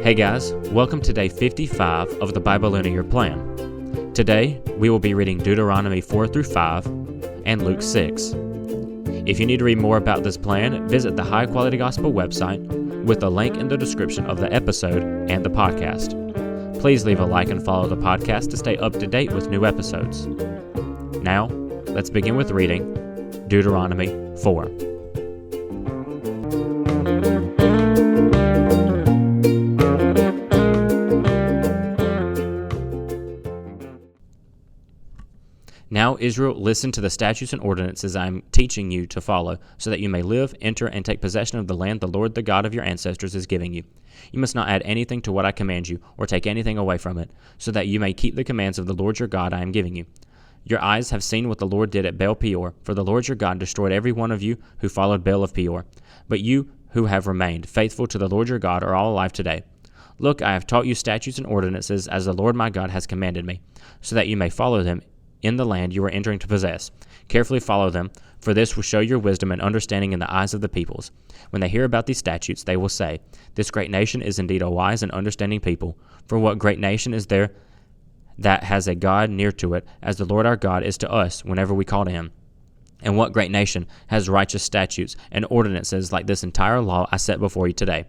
Hey guys, welcome to day 55 of the Bible Linear Plan. Today, we will be reading Deuteronomy 4 through 5 and Luke 6. If you need to read more about this plan, visit the High Quality Gospel website with a link in the description of the episode and the podcast. Please leave a like and follow the podcast to stay up to date with new episodes. Now, let's begin with reading Deuteronomy 4. Now, Israel, listen to the statutes and ordinances I am teaching you to follow, so that you may live, enter, and take possession of the land the Lord, the God of your ancestors, is giving you. You must not add anything to what I command you, or take anything away from it, so that you may keep the commands of the Lord your God I am giving you. Your eyes have seen what the Lord did at Baal Peor, for the Lord your God destroyed every one of you who followed Baal of Peor. But you who have remained faithful to the Lord your God are all alive today. Look, I have taught you statutes and ordinances as the Lord my God has commanded me, so that you may follow them in the land you are entering to possess. Carefully follow them, for this will show your wisdom and understanding in the eyes of the peoples. When they hear about these statutes, they will say, "This great nation is indeed a wise and understanding people. For what great nation is there that has a God near to it, as the Lord our God is to us whenever we call to him? And what great nation has righteous statutes and ordinances like this entire law I set before you today?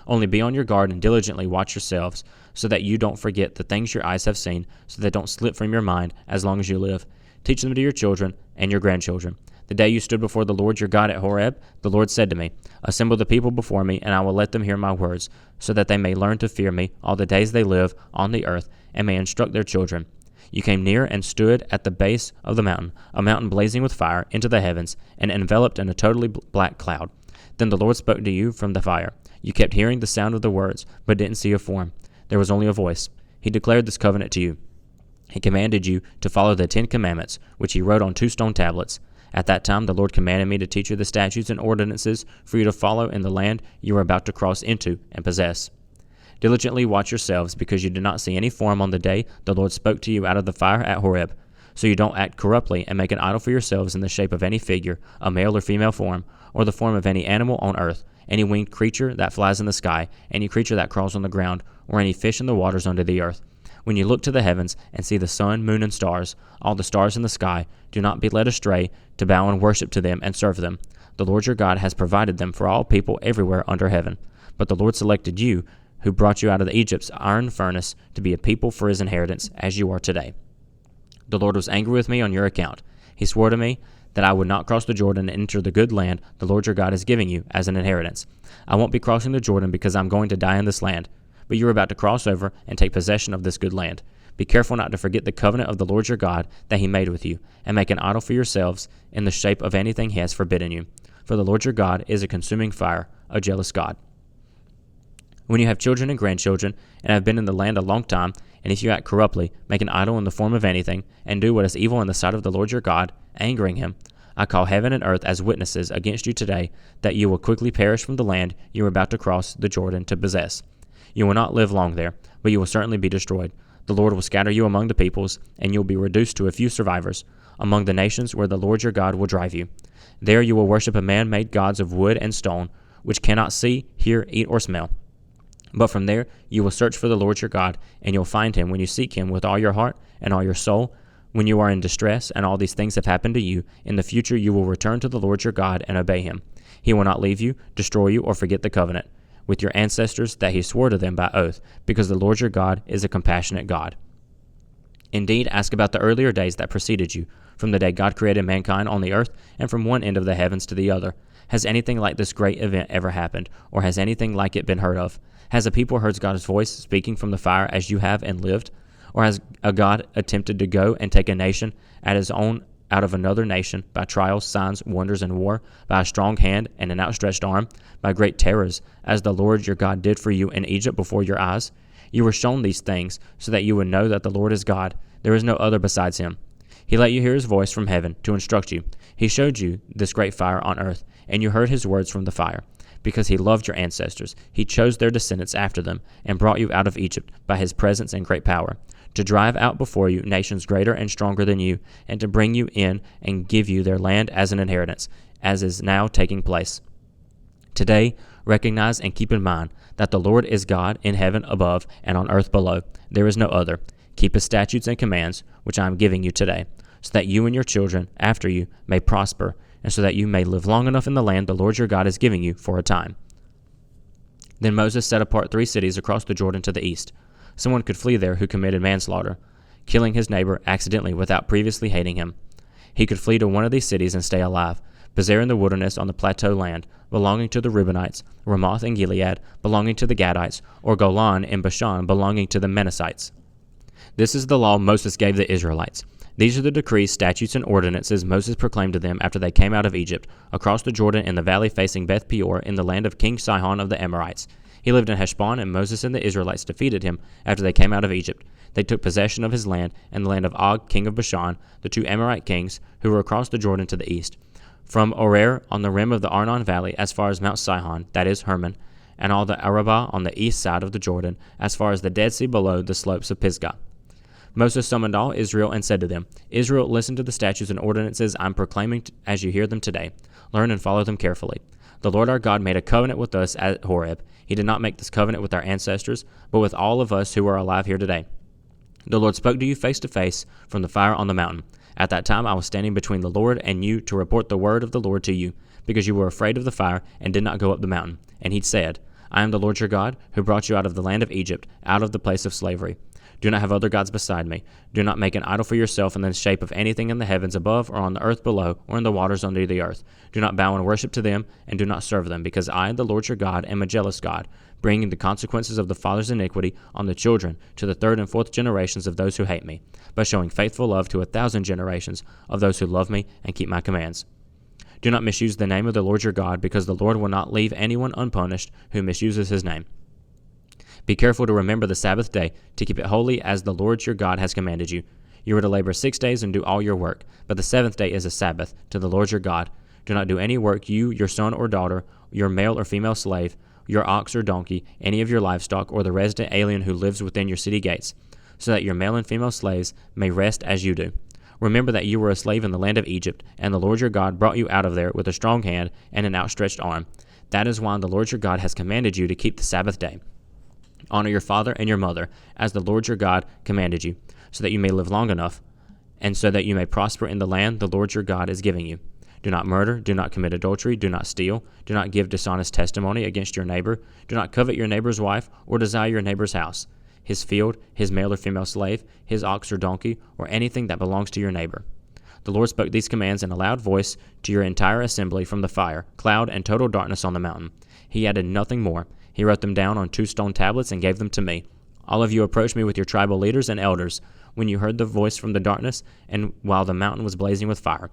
Only be on your guard and diligently watch yourselves, so that you don't forget the things your eyes have seen, so they don't slip from your mind as long as you live. Teach them to your children and your grandchildren. The day you stood before the Lord your God at Horeb, the Lord said to me, Assemble the people before me, and I will let them hear my words, so that they may learn to fear me all the days they live on the earth, and may instruct their children. You came near and stood at the base of the mountain, a mountain blazing with fire, into the heavens, and enveloped in a totally black cloud. Then the Lord spoke to you from the fire. You kept hearing the sound of the words, but didn't see a form. There was only a voice. He declared this covenant to you. He commanded you to follow the 10 Commandments, which he wrote on 2 stone tablets. At that time the Lord commanded me to teach you the statutes and ordinances for you to follow in the land you are about to cross into and possess. Diligently watch yourselves, because you did not see any form on the day the Lord spoke to you out of the fire at Horeb. So you don't act corruptly and make an idol for yourselves in the shape of any figure, a male or female form, or the form of any animal on earth, any winged creature that flies in the sky, any creature that crawls on the ground, or any fish in the waters under the earth. When you look to the heavens and see the sun, moon, and stars, all the stars in the sky, do not be led astray to bow and worship to them and serve them. The Lord your God has provided them for all people everywhere under heaven. But the Lord selected you, who brought you out of Egypt's iron furnace, to be a people for his inheritance, as you are today. The Lord was angry with me on your account. He swore to me that I would not cross the Jordan and enter the good land the Lord your God is giving you as an inheritance. I won't be crossing the Jordan because I'm going to die in this land, but you are about to cross over and take possession of this good land. Be careful not to forget the covenant of the Lord your God that he made with you, and make an idol for yourselves in the shape of anything he has forbidden you. For the Lord your God is a consuming fire, a jealous God. When you have children and grandchildren, and have been in the land a long time, and if you act corruptly, make an idol in the form of anything, and do what is evil in the sight of the Lord your God, angering him, I call heaven and earth as witnesses against you today, that you will quickly perish from the land you are about to cross the Jordan to possess. You will not live long there, but you will certainly be destroyed. The Lord will scatter you among the peoples, and you will be reduced to a few survivors, among the nations where the Lord your God will drive you. There you will worship a man-made gods of wood and stone, which cannot see, hear, eat, or smell. But from there you will search for the Lord your God, and you'll find him when you seek him with all your heart and all your soul. When you are in distress and all these things have happened to you, in the future you will return to the Lord your God and obey him. He will not leave you, destroy you, or forget the covenant with your ancestors that he swore to them by oath, because the Lord your God is a compassionate God. Indeed, ask about the earlier days that preceded you, from the day God created mankind on the earth, and from one end of the heavens to the other. Has anything like this great event ever happened, or has anything like it been heard of? Has a people heard God's voice speaking from the fire as you have and lived? Or has a God attempted to go and take a nation at his own out of another nation by trials, signs, wonders, and war, by a strong hand and an outstretched arm, by great terrors, as the Lord your God did for you in Egypt before your eyes? You were shown these things so that you would know that the Lord is God. There is no other besides him. He let you hear his voice from heaven to instruct you. He showed you this great fire on earth, and you heard his words from the fire. Because he loved your ancestors, he chose their descendants after them, and brought you out of Egypt by his presence and great power, to drive out before you nations greater and stronger than you, and to bring you in and give you their land as an inheritance, as is now taking place. Today, Recognize and keep in mind that the Lord is God in heaven above and on earth below. There is no other. Keep his statutes and commands, which I am giving you today, so that you and your children after you may prosper, and so that you may live long enough in the land the Lord your God is giving you for a time. Then Moses set apart 3 cities across the Jordan to the east. Someone could flee there who committed manslaughter, killing his neighbor accidentally without previously hating him. He could flee to one of these cities and stay alive. Bezer in the wilderness on the plateau land, belonging to the Reubenites, Ramoth in Gilead, belonging to the Gadites, or Golan in Bashan, belonging to the Manassites. This is the law Moses gave the Israelites. These are the decrees, statutes, and ordinances Moses proclaimed to them after they came out of Egypt, across the Jordan in the valley facing Beth Peor in the land of King Sihon of the Amorites. He lived in Heshbon, and Moses and the Israelites defeated him after they came out of Egypt. They took possession of his land and the land of Og, king of Bashan, the 2 Amorite kings who were across the Jordan to the east. From Aroer on the rim of the Arnon Valley as far as Mount Sihon, that is Hermon, and all the Arabah on the east side of the Jordan as far as the Dead Sea below the slopes of Pisgah. Moses summoned all Israel and said to them, Israel, listen to the statutes and ordinances I am proclaiming as you hear them today. Learn and follow them carefully. The Lord our God made a covenant with us at Horeb. He did not make this covenant with our ancestors, but with all of us who are alive here today. The Lord spoke to you face to face from the fire on the mountain. At that time I was standing between the Lord and you to report the word of the Lord to you, because you were afraid of the fire and did not go up the mountain. And he said, I am the Lord your God, who brought you out of the land of Egypt, out of the place of slavery. Do not have other gods beside me. Do not make an idol for yourself in the shape of anything in the heavens above or on the earth below or in the waters under the earth. Do not bow and worship to them, and do not serve them, because I, the Lord your God, am a jealous God, bringing the consequences of the father's iniquity on the children to the 3rd and 4th generations of those who hate me, but showing faithful love to 1,000 generations of those who love me and keep my commands. Do not misuse the name of the Lord your God, because the Lord will not leave anyone unpunished who misuses his name. Be careful to remember the Sabbath day, to keep it holy as the Lord your God has commanded you. You are to labor 6 days and do all your work, but the 7th day is a Sabbath to the Lord your God. Do not do any work, you, your son or daughter, your male or female slave, your ox or donkey, any of your livestock, or the resident alien who lives within your city gates, so that your male and female slaves may rest as you do. Remember that you were a slave in the land of Egypt, and the Lord your God brought you out of there with a strong hand and an outstretched arm. That is why the Lord your God has commanded you to keep the Sabbath day. Honor your father and your mother, as the Lord your God commanded you, so that you may live long enough, and so that you may prosper in the land the Lord your God is giving you. Do not murder, do not commit adultery, do not steal, do not give dishonest testimony against your neighbor, do not covet your neighbor's wife, or desire your neighbor's house, his field, his male or female slave, his ox or donkey, or anything that belongs to your neighbor. The Lord spoke these commands in a loud voice to your entire assembly from the fire, cloud, and total darkness on the mountain. He added nothing more. He wrote them down on 2 stone tablets and gave them to me. All of you approached me with your tribal leaders and elders when you heard the voice from the darkness and while the mountain was blazing with fire.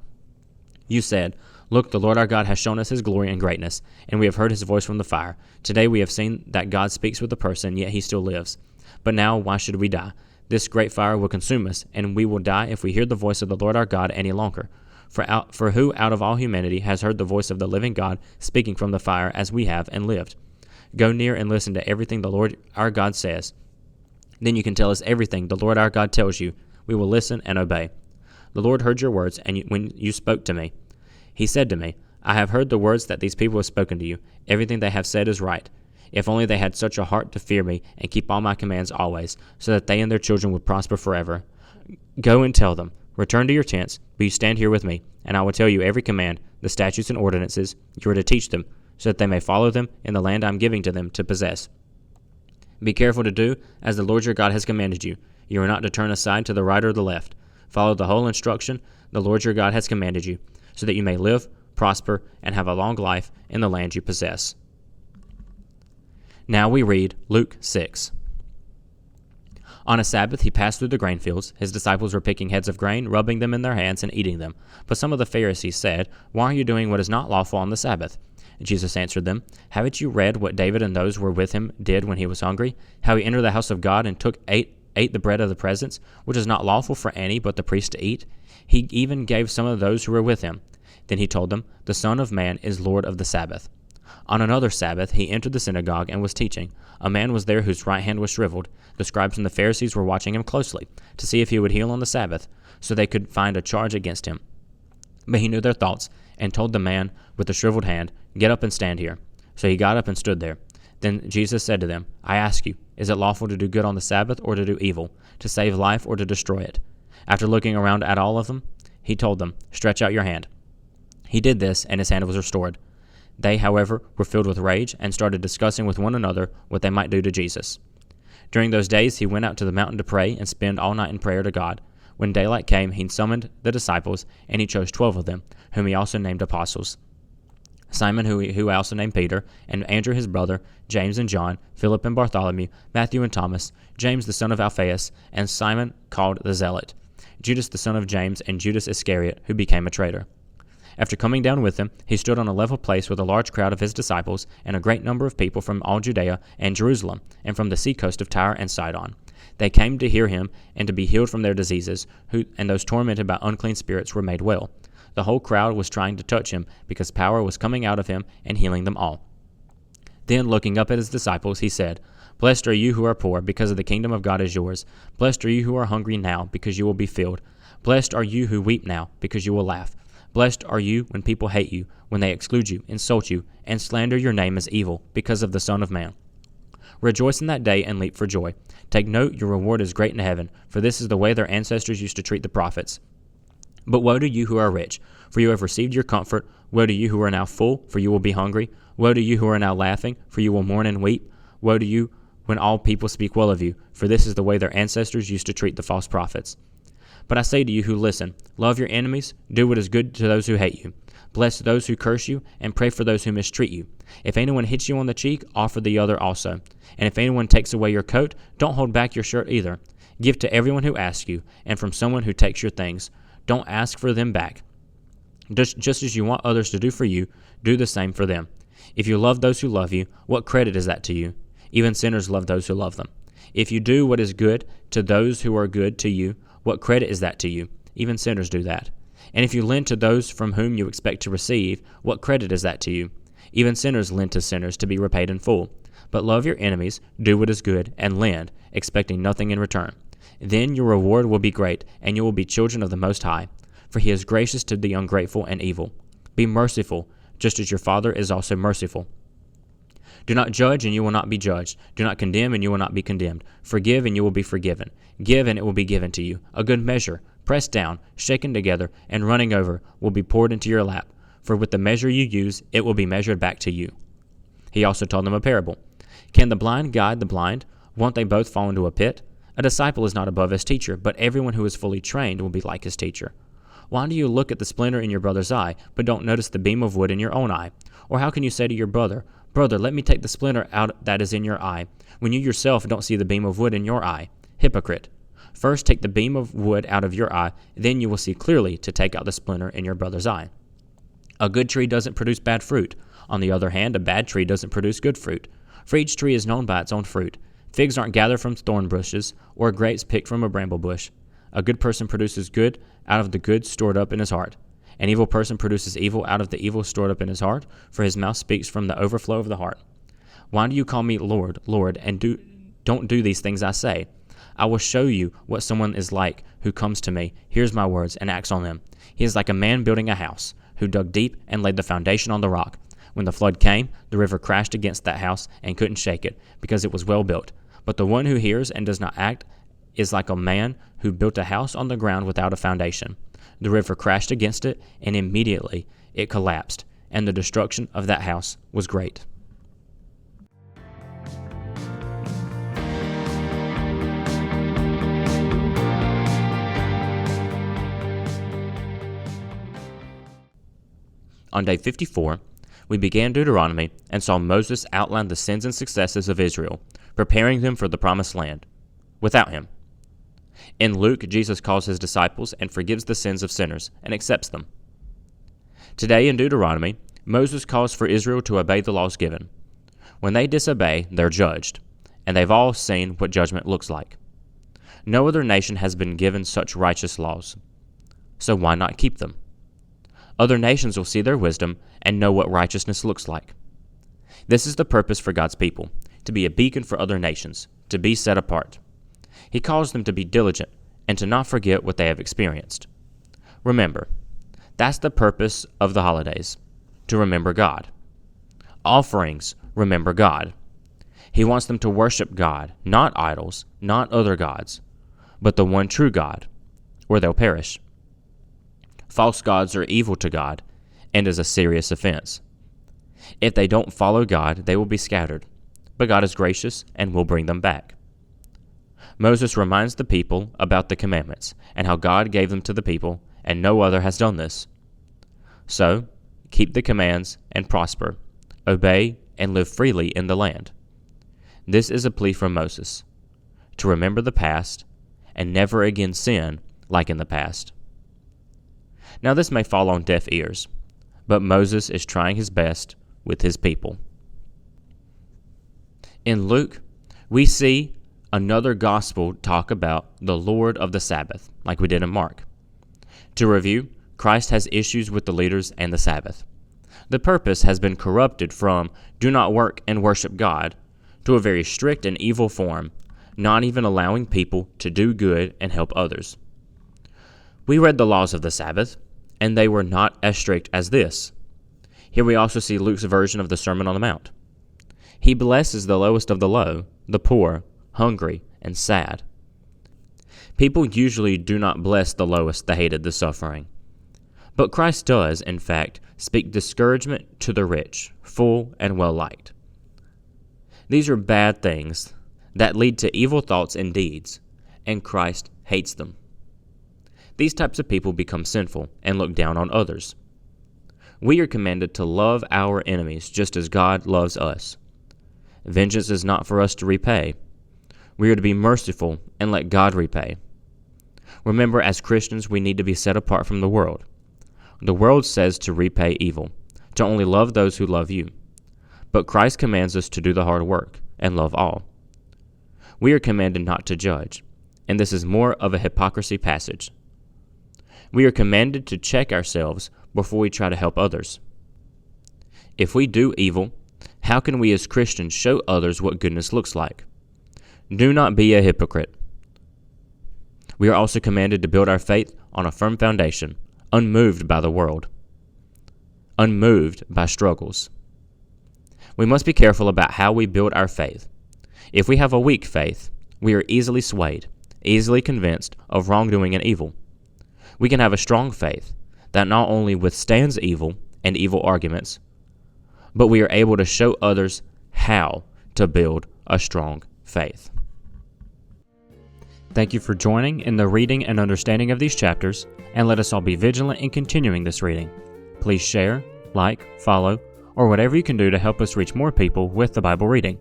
You said, Look, the Lord our God has shown us his glory and greatness, and we have heard his voice from the fire. Today we have seen that God speaks with a person, yet he still lives. But now why should we die? This great fire will consume us, and we will die if we hear the voice of the Lord our God any longer. For who out of all humanity has heard the voice of the living God speaking from the fire as we have and lived? Go near and listen to everything the Lord our God says. Then you can tell us everything the Lord our God tells you. We will listen and obey. The Lord heard your words when you spoke to me. He said to me, I have heard the words that these people have spoken to you. Everything they have said is right. If only they had such a heart to fear me and keep all my commands always, so that they and their children would prosper forever. Go and tell them, return to your tents, but you stand here with me, and I will tell you every command, the statutes and ordinances. You are to teach them, so that they may follow them in the land I am giving to them to possess. Be careful to do as the Lord your God has commanded you. You are not to turn aside to the right or the left. Follow the whole instruction the Lord your God has commanded you, so that you may live, prosper, and have a long life in the land you possess. Now we read Luke 6. On a Sabbath he passed through the grain fields. His disciples were picking heads of grain, rubbing them in their hands, and eating them. But some of the Pharisees said, Why are you doing what is not lawful on the Sabbath? Jesus answered them, Haven't you read what David and those who were with him did when he was hungry? How he entered the house of God and ate the bread of the presence, which is not lawful for any but the priest to eat. He even gave some of those who were with him. Then he told them, The Son of Man is Lord of the Sabbath. On another Sabbath he entered the synagogue and was teaching. A man was there whose right hand was shriveled. The scribes and the Pharisees were watching him closely, to see if he would heal on the Sabbath, so they could find a charge against him. But he knew their thoughts, and told the man with the shriveled hand, Get up and stand here. So he got up and stood there. Then Jesus said to them, I ask you, is it lawful to do good on the Sabbath or to do evil, to save life or to destroy it? After looking around at all of them, he told them, stretch out your hand. He did this, and his hand was restored. They, however, were filled with rage and started discussing with one another what they might do to Jesus. During those days he went out to the mountain to pray and spend all night in prayer to God. When daylight came, he summoned the disciples, and he chose 12 of them, whom he also named apostles. Simon, who also named Peter, and Andrew his brother, James and John, Philip and Bartholomew, Matthew and Thomas, James the son of Alphaeus, and Simon called the Zealot, Judas the son of James, and Judas Iscariot, who became a traitor. After coming down with them, he stood on a level place with a large crowd of his disciples and a great number of people from all Judea and Jerusalem, and from the seacoast of Tyre and Sidon. They came to hear him and to be healed from their diseases, and those tormented by unclean spirits were made well. The whole crowd was trying to touch him, because power was coming out of him and healing them all. Then, looking up at his disciples, he said, Blessed are you who are poor, because of the kingdom of God is yours. Blessed are you who are hungry now, because you will be filled. Blessed are you who weep now, because you will laugh. Blessed are you when people hate you, when they exclude you, insult you, and slander your name as evil, because of the Son of Man. Rejoice in that day and leap for joy. Take note, your reward is great in heaven, for this is the way their ancestors used to treat the prophets. But woe to you who are rich, for you have received your comfort. Woe to you who are now full, for you will be hungry. Woe to you who are now laughing, for you will mourn and weep. Woe to you when all people speak well of you, for this is the way their ancestors used to treat the false prophets. But I say to you who listen, love your enemies, do what is good to those who hate you. Bless those who curse you, and pray for those who mistreat you. If anyone hits you on the cheek, offer the other also. And if anyone takes away your coat, don't hold back your shirt either. Give to everyone who asks you, and from someone who takes your things. Don't ask for them back. Just as you want others to do for you, do the same for them. If you love those who love you, what credit is that to you? Even sinners love those who love them. If you do what is good to those who are good to you, what credit is that to you? Even sinners do that. And if you lend to those from whom you expect to receive, what credit is that to you? Even sinners lend to sinners to be repaid in full. But love your enemies, do what is good, and lend, expecting nothing in return. Then your reward will be great, and you will be children of the Most High, for he is gracious to the ungrateful and evil. Be merciful, just as your Father is also merciful. Do not judge, and you will not be judged. Do not condemn, and you will not be condemned. Forgive, and you will be forgiven. Give, and it will be given to you. A good measure, pressed down, shaken together, and running over, will be poured into your lap. For with the measure you use, it will be measured back to you. He also told them a parable. Can the blind guide the blind? Won't they both fall into a pit? A disciple is not above his teacher, but everyone who is fully trained will be like his teacher. Why do you look at the splinter in your brother's eye, but don't notice the beam of wood in your own eye? Or how can you say to your brother, Brother, let me take the splinter out that is in your eye, when you yourself don't see the beam of wood in your eye? Hypocrite! First take the beam of wood out of your eye, then you will see clearly to take out the splinter in your brother's eye. A good tree doesn't produce bad fruit. On the other hand, a bad tree doesn't produce good fruit. For each tree is known by its own fruit. Figs aren't gathered from thorn bushes, or grapes picked from a bramble bush. A good person produces good out of the good stored up in his heart. An evil person produces evil out of the evil stored up in his heart, for his mouth speaks from the overflow of the heart. Why do you call me Lord, Lord, and don't do these things I say? I will show you what someone is like who comes to me, hears my words, and acts on them. He is like a man building a house, who dug deep and laid the foundation on the rock. When the flood came, the river crashed against that house and couldn't shake it, because it was well built. But the one who hears and does not act is like a man who built a house on the ground without a foundation. The river crashed against it, and immediately it collapsed, and the destruction of that house was great. On day 54, we began Deuteronomy and saw Moses outline the sins and successes of Israel, preparing them for the promised land, without him. In Luke, Jesus calls his disciples and forgives the sins of sinners and accepts them. Today in Deuteronomy, Moses calls for Israel to obey the laws given. When they disobey, they're judged, and they've all seen what judgment looks like. No other nation has been given such righteous laws, so why not keep them? Other nations will see their wisdom and know what righteousness looks like. This is the purpose for God's people, to be a beacon for other nations, to be set apart. He calls them to be diligent and to not forget what they have experienced. Remember, that's the purpose of the holidays, to remember God. offerings remember God. He wants them to worship God, not idols, not other gods, but the one true God, or they'll perish. False gods are evil to God and is a serious offense. If they don't follow God, they will be scattered, but God is gracious and will bring them back. Moses reminds the people about the commandments and how God gave them to the people, and no other has done this. So, keep the commands and prosper, obey and live freely in the land. This is a plea from Moses, to remember the past and never again sin like in the past. Now this may fall on deaf ears, but Moses is trying his best with his people. In Luke, we see another gospel talk about the Lord of the Sabbath, like we did in Mark. To review, Christ has issues with the leaders and the Sabbath. The purpose has been corrupted from do not work and worship God to a very strict and evil form, not even allowing people to do good and help others. We read the laws of the Sabbath, and they were not as strict as this. Here we also see Luke's version of the Sermon on the Mount. He blesses the lowest of the low, the poor, hungry, and sad. People usually do not bless the lowest, the hated, the suffering. But Christ does, in fact, speak discouragement to the rich, full and well-liked. These are bad things that lead to evil thoughts and deeds, and Christ hates them. These types of people become sinful and look down on others. We are commanded to love our enemies just as God loves us. Vengeance is not for us to repay. We are to be merciful and let God repay. Remember, as Christians, we need to be set apart from the world. The world says to repay evil, to only love those who love you. But Christ commands us to do the hard work and love all. We are commanded not to judge, and this is more of a hypocrisy passage. We are commanded to check ourselves before we try to help others. If we do evil, how can we as Christians show others what goodness looks like? Do not be a hypocrite. We are also commanded to build our faith on a firm foundation, unmoved by the world, unmoved by struggles. We must be careful about how we build our faith. If we have a weak faith, we are easily swayed, easily convinced of wrongdoing and evil. We can have a strong faith that not only withstands evil and evil arguments, but we are able to show others how to build a strong faith. Thank you for joining in the reading and understanding of these chapters, and let us all be vigilant in continuing this reading. Please share, like, follow, or whatever you can do to help us reach more people with the Bible reading.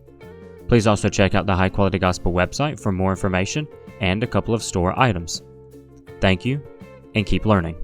Please also check out the High Quality Gospel website for more information and a couple of store items. Thank you, and keep learning.